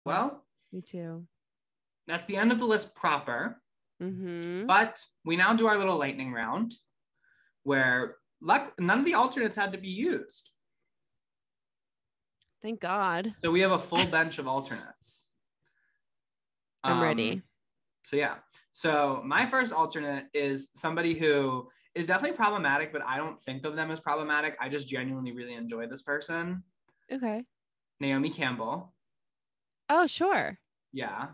Well, me too. That's the end of the list proper. Mm-hmm. But we now do our little lightning round where none of the alternates had to be used. Thank God. So we have a full bench of alternates. I'm ready. So yeah. So my first alternate is somebody who is definitely problematic, but I don't think of them as problematic. I just genuinely really enjoy this person. Okay. Naomi Campbell. Oh, sure. Yeah.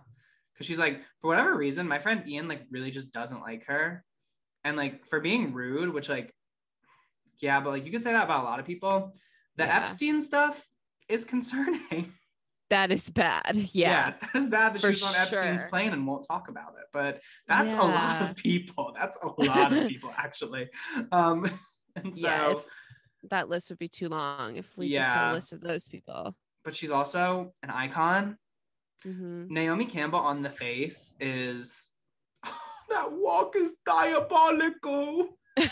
Because she's like, for whatever reason, my friend Ian like really just doesn't like her. And like for being rude, which like, yeah, but like you could say that about a lot of people. The Epstein stuff is concerning. That is bad. Yeah. Yes, that is bad that for she's on sure. Epstein's plane and won't talk about it. But that's a lot of people. That's a lot of people, actually. And so if that list would be too long if we just had a list of those people. But she's also an icon. Mm-hmm. Naomi Campbell on the face is that walk is diabolical. Like,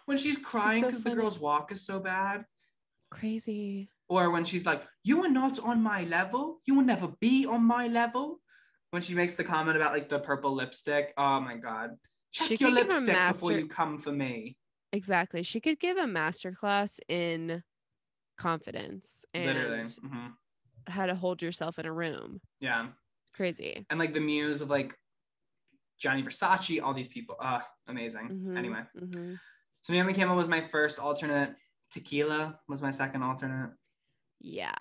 when she's crying because the girl's walk is so bad. Crazy. Or when she's like, you are not on my level. You will never be on my level. When she makes the comment about like the purple lipstick. Oh my God. Check your lipstick before you come for me. Exactly. She could give a masterclass in confidence and literally how to hold yourself in a room. Yeah. Crazy. And like the muse of like Gianni Versace, all these people. Amazing. Mm-hmm. Anyway. Mm-hmm. So Naomi Campbell was my first alternate. Tequila was my second alternate. Yeah.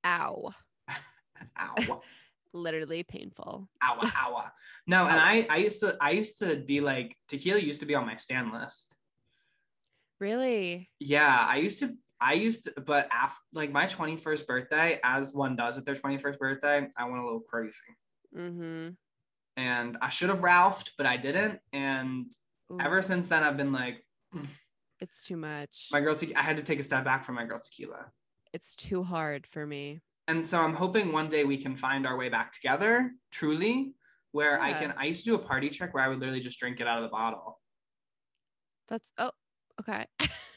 Ow. Ow. Literally painful. Ow. No, and I used to be like, Tequila used to be on my stan list. Really? Yeah, I used to, but after like my 21st birthday, as one does at their 21st birthday, I went a little crazy. Mm-hmm. And I should have Ralphed, but I didn't. And ever since then, I've been like, it's too much. I had to take a step back from my girl Tequila. It's too hard for me. And so I'm hoping one day we can find our way back together, truly, where I used to do a party trick where I would literally just drink it out of the bottle. Okay.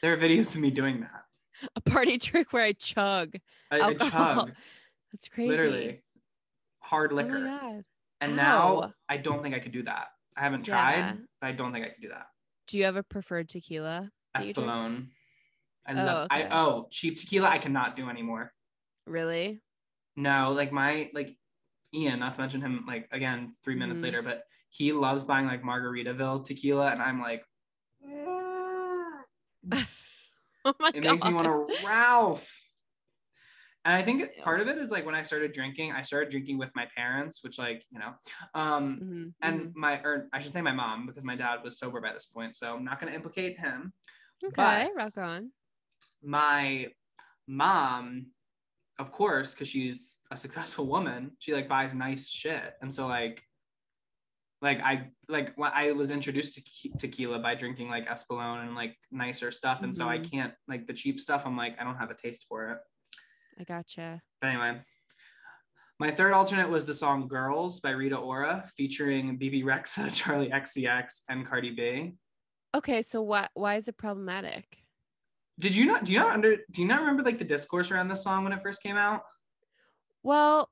There are videos of me doing that. A party trick where I chug alcohol. I chug. That's crazy. Literally. Hard liquor. Oh my God. And now I don't think I could do that. I haven't tried, but I don't think I could do that. Do you have a preferred tequila? Espolón. I love cheap tequila I cannot do anymore. Really? No, like Ian, not to mention him like again 3 minutes later, but he loves buying like Margaritaville tequila and I'm like oh my God. It makes me want to Ralph. And I think part of it is like when I started drinking with my parents, which like, you know, and I should say my mom, because my dad was sober by this point. So I'm not going to implicate him. Okay, rock on. My mom, of course, because she's a successful woman, she like buys nice shit. And so when I was introduced to tequila by drinking like Espolón and like nicer stuff. And so I can't like the cheap stuff. I'm like, I don't have a taste for it. I gotcha. But anyway, my third alternate was the song Girls by Rita Ora featuring BB Rexa, Charlie XCX, and Cardi B. Okay, so why is it problematic? Do you not remember like the discourse around this song when it first came out? Well,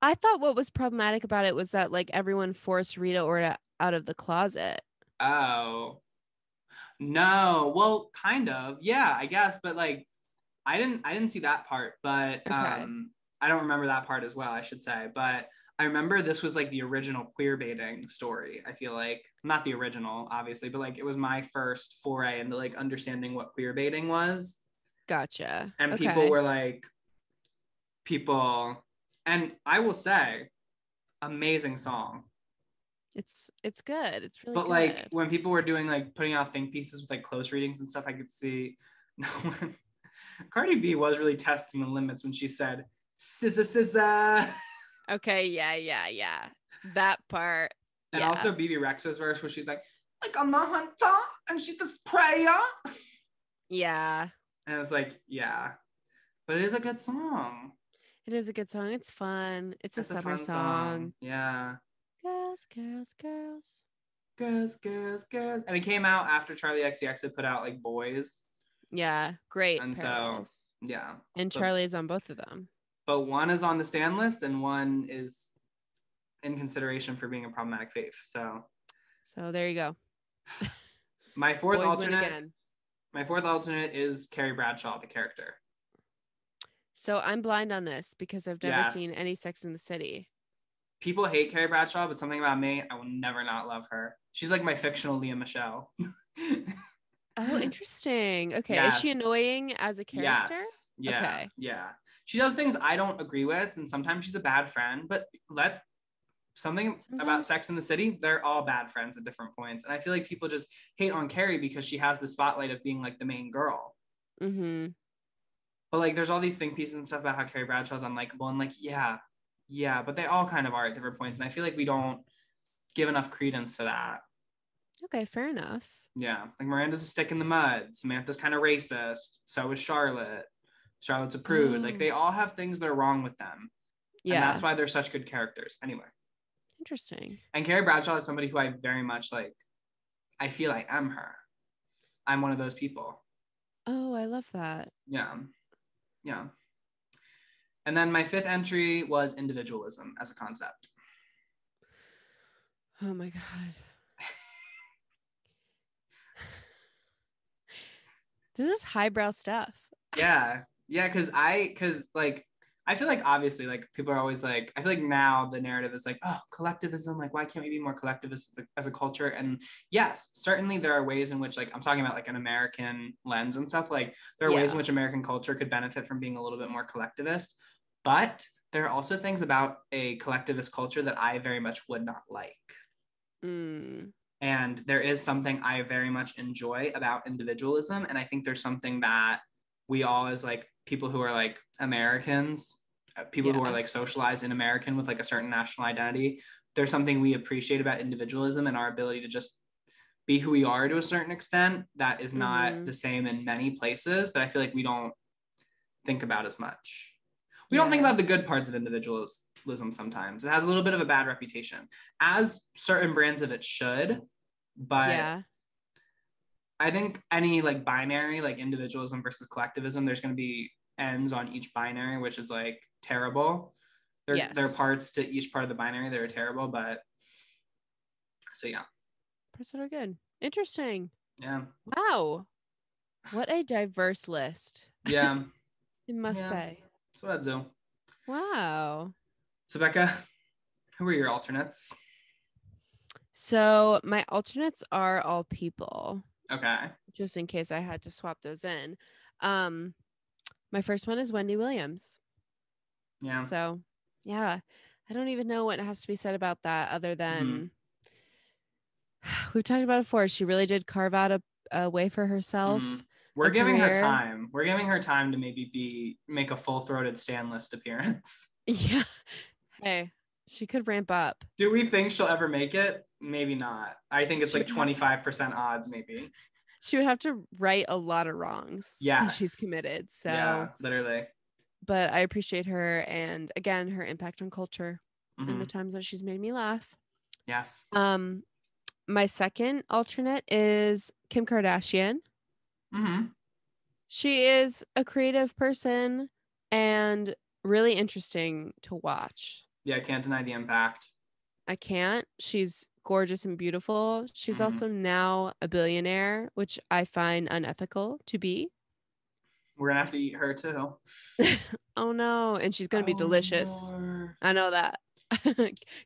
I thought what was problematic about it was that like everyone forced Rita Ora out of the closet. Oh. No. Well, kind of. Yeah, I guess, but like I didn't see that part, but I don't remember that part as well, I should say. But I remember this was like the original queer baiting story. I feel like not the original, obviously, but like it was my first foray into like understanding what queer baiting was. Gotcha. And people were like, and I will say, amazing song. It's good. It's really good. But like when people were doing like putting out think pieces with like close readings and stuff, I could see no one. Cardi B was really testing the limits when she said "scissor." Okay, yeah. That part. And also BB Rexha's verse where she's like I'm the hunter and she's the prayer. Yeah. And I was like, yeah. But it is a good song. It is a good song. It's fun. It's a summer song. Yeah. Girls. And it came out after Charlie XCX had put out like Boys. Yeah, great. And parallels. So, yeah. And Charlie is on both of them. but one is on the stand list and one is in consideration for being a problematic fave. So there you go. My fourth alternate is Carrie Bradshaw, the character. So I'm blind on this because I've never seen any Sex in the City. People hate Carrie Bradshaw, but something about me, I will never not love her. She's like my fictional Miley Michelle. Oh, interesting. Okay. Yes. Is she annoying as a character? Yes. Yeah. Okay. Yeah. She does things I don't agree with, and sometimes she's a bad friend, but about Sex in the City, they're all bad friends at different points. And I feel like people just hate on Carrie because she has the spotlight of being like the main girl. Mm-hmm. But like there's all these think pieces and stuff about how Carrie Bradshaw's unlikable, and like yeah, but they all kind of are at different points. And I feel like we don't give enough credence to that. Okay, fair enough. Yeah, like Miranda's a stick in the mud. Samantha's kind of racist. So is Charlotte. Charlotte's a prude. Like they all have things that are wrong with them. Yeah. And that's why they're such good characters. Anyway. Interesting. And Carrie Bradshaw is somebody who I very much like. I feel like I'm her. I'm one of those people. Oh, I love that. Yeah. Yeah. And then my fifth entry was individualism as a concept. Oh my God. This is highbrow stuff. Yeah. Yeah. Cause I feel like obviously like people are always like, I feel like now the narrative is like, oh, collectivism, like why can't we be more collectivist as a culture? And yes, certainly there are ways in which like I'm talking about like an American lens and stuff, like there are ways in which American culture could benefit from being a little bit more collectivist, but there are also things about a collectivist culture that I very much would not like. And there is something I very much enjoy about individualism, and I think there's something that we all as like people who are like Americans, people who are like socialized in American with like a certain national identity, there's something we appreciate about individualism and our ability to just be who we are to a certain extent that is not the same in many places, that I feel like we don't think about as much. We don't think about the good parts of individualism sometimes. It has a little bit of a bad reputation, as certain brands of it should, but I think any like binary, like individualism versus collectivism, there's going to be ends on each binary, which is like terrible. There are parts to each part of the binary that are terrible, but so yeah. Parts that are good. Interesting. Yeah. Wow. What a diverse list. Yeah. I must say. That's what I'd do. Wow. So Becca, who are your alternates? So my alternates are all people. Okay. Just in case I had to swap those in. My first one is Wendy Williams. Yeah. So, yeah. I don't even know what has to be said about that other than we've talked about it before. She really did carve out a way for herself. We're giving her time. We're giving her time to maybe make a full-throated stand list appearance. Yeah. Hey, she could ramp up. Do we think she'll ever make it? Maybe not. I think it's like 25% odds, maybe. She would have to right a lot of wrongs. Yeah. She's committed. So yeah, literally. But I appreciate her, and again, her impact on culture and the times that she's made me laugh. Yes. My second alternate is Kim Kardashian. She is a creative person and really interesting to watch. Yeah, I can't deny the impact. I can't. She's gorgeous and beautiful. She's also now a billionaire, which I find unethical to be. We're gonna have to eat her too. Oh no. And she's gonna be delicious. No. I know that.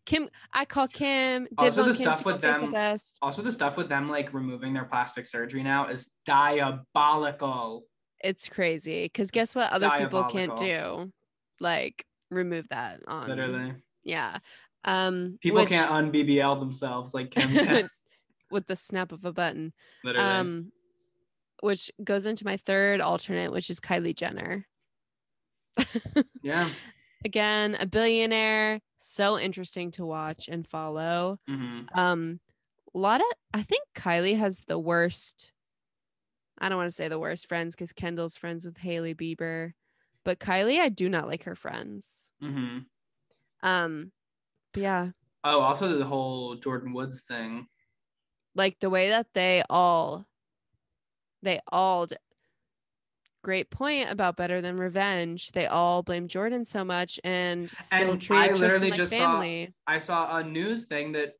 Kim, I call Kim. Also the stuff with them. Also the stuff with them like removing their plastic surgery now is diabolical. It's crazy. Because guess what other people can't do? Like remove that on. Literally. Yeah. People can't un-BBL themselves like Kim can. With the snap of a button. Literally. Which goes into my third alternate, which is Kylie Jenner. Yeah. Again, a billionaire, so interesting to watch and follow. I think Kylie has the worst, I don't want to say the worst friends because Kendall's friends with Hailey Bieber, but Kylie, I do not like her friends. But yeah. Oh, also the whole Jordan Woods thing. Like the way that they all great point about Better Than Revenge. They all blame Jordan so much and still And I treated Tristan literally like just family. saw a news thing that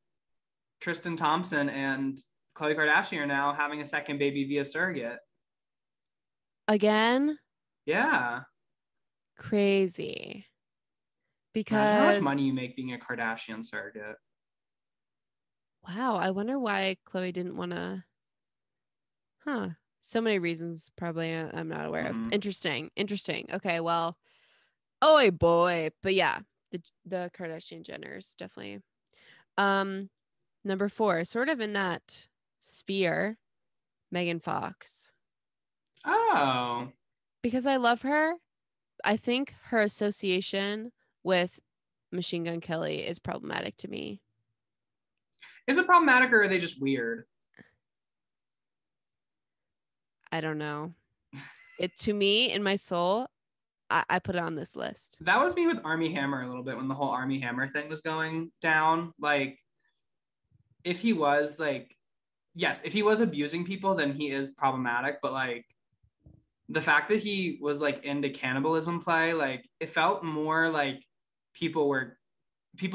Tristan Thompson and Khloe Kardashian are now having a second baby via surrogate. Again? Yeah. Crazy. Imagine how much money Because you make being a Kardashian surrogate. wow, I wonder why Khloe didn't want to. Huh. So many reasons probably I'm not aware of. Interesting. Okay, well, oh boy. But yeah, the Kardashian Jenners definitely. Number 4, sort of in that sphere, Megan Fox. Oh. Because I love her. I think her association with Machine Gun Kelly is problematic to me. Is it problematic or are they just weird? I don't know. It to me, in my soul, I put it on this list. That was me with Army Hammer a little bit when the whole Army Hammer thing was going down. Like, if he was like, yes, if he was abusing people, then he is problematic. But like, the fact that he was like into cannibalism play, like, it felt more like people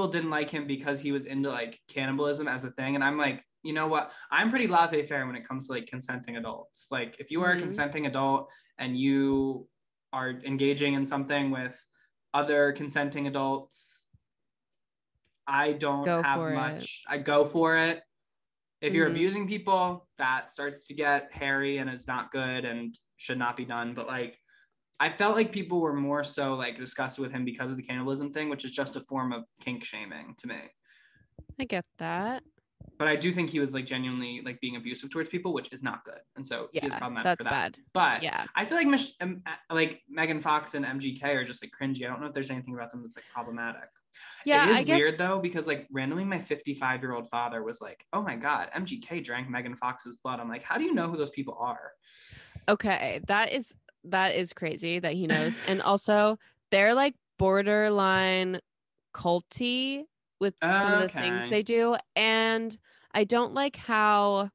didn't like him because he was into like cannibalism as a thing. And I'm like, you know what? I'm pretty laissez-faire when it comes to like consenting adults. Like, if you are a consenting adult and you are engaging in something with other consenting adults, I don't have much. I go for it. If you're abusing people, that starts to get hairy and it's not good and should not be done. But like, I felt like people were more so like disgusted with him because of the cannibalism thing, which is just a form of kink shaming to me. I get that. But I do think he was like genuinely like being abusive towards people, which is not good. And so he is problematic for that. Bad. But yeah, I feel like Megan Fox and MGK are just like cringy. I don't know if there's anything about them that's like problematic. Yeah, it is weird though, because like randomly my 55-year-old father was like, oh my God, MGK drank Megan Fox's blood. I'm like, how do you know who those people are? Okay, that is crazy that he knows. And also they're like borderline culty with some of the things they do. And I don't like how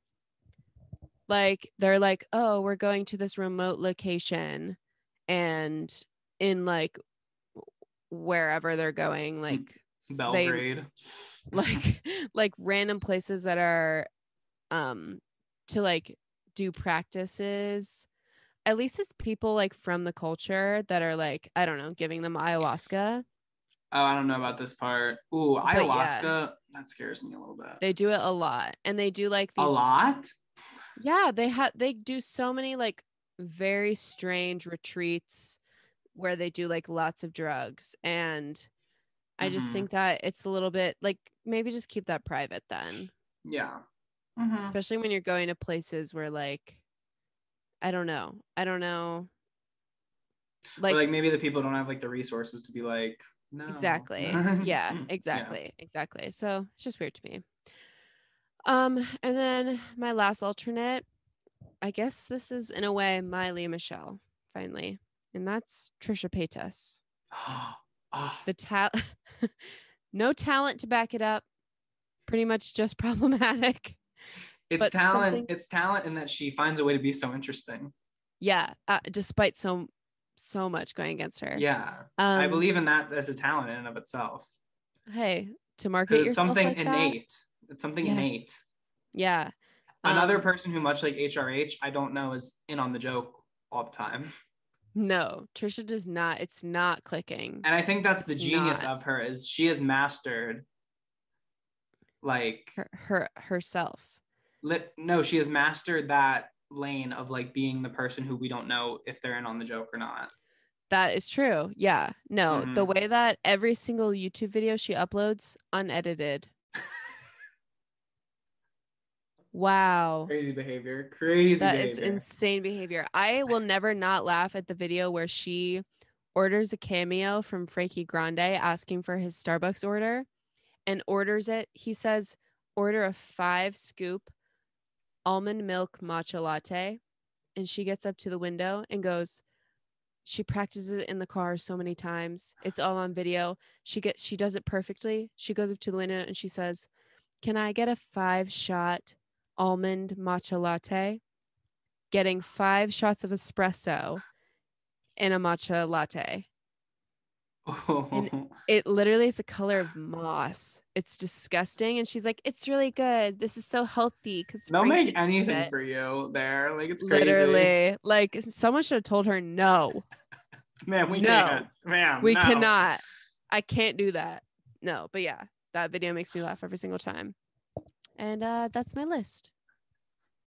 like they're like, oh, we're going to this remote location and in like wherever they're going, like Belgrade, like random places that are to like do practices. At least it's people like from the culture that are like, I don't know, giving them ayahuasca. Oh, I don't know about this part. Ooh, ayahuasca, yeah, that scares me a little bit. They do it a lot. And they do like these a lot. Yeah, they do so many like very strange retreats where they do like lots of drugs. And I just think that it's a little bit like, maybe just keep that private then. Yeah. Especially when you're going to places where like, I don't know. Like, or like maybe the people don't have like the resources to be like, no. Exactly. Yeah, exactly. Yeah. Exactly. So it's just weird to me. And then my last alternate, I guess this is in a way Miley Michelle, finally. And that's Trisha Paytas. The no talent to back it up. Pretty much just problematic. It's talent. It's talent in that she finds a way to be so interesting. Yeah, despite so much going against her. Yeah, I believe in that as a talent in and of itself. Hey, to market yourself something like innate. That, it's something innate. Yeah. Another person who, much like HRH, I don't know, is in on the joke all the time. No, Trisha does not. It's not clicking. And I think that's the genius of her, is she has mastered like herself. No, she has mastered that lane of like being the person who we don't know if they're in on the joke or not. That is true. Yeah. No, the way that every single YouTube video she uploads unedited. Wow. Crazy behavior. That is insane behavior. I will never not laugh at the video where she orders a cameo from Frankie Grande asking for his Starbucks order and orders it. He says, order a 5-scoop almond milk matcha latte. And she gets up to the window and goes, she practices it in the car so many times. It's all on video. She does it perfectly. She goes up to the window and she says, can I get a 5-shot almond matcha latte? Getting 5 shots of espresso in a matcha latte. Oh. And it literally is the color of moss. It's disgusting. And she's like, it's really good. This is so healthy because They'll make anything for you there. Like, it's crazy. Literally. Like, someone should have told her no. Man, we can't. Ma'am, we cannot. I can't do that. No, but yeah, that video makes me laugh every single time. And that's my list.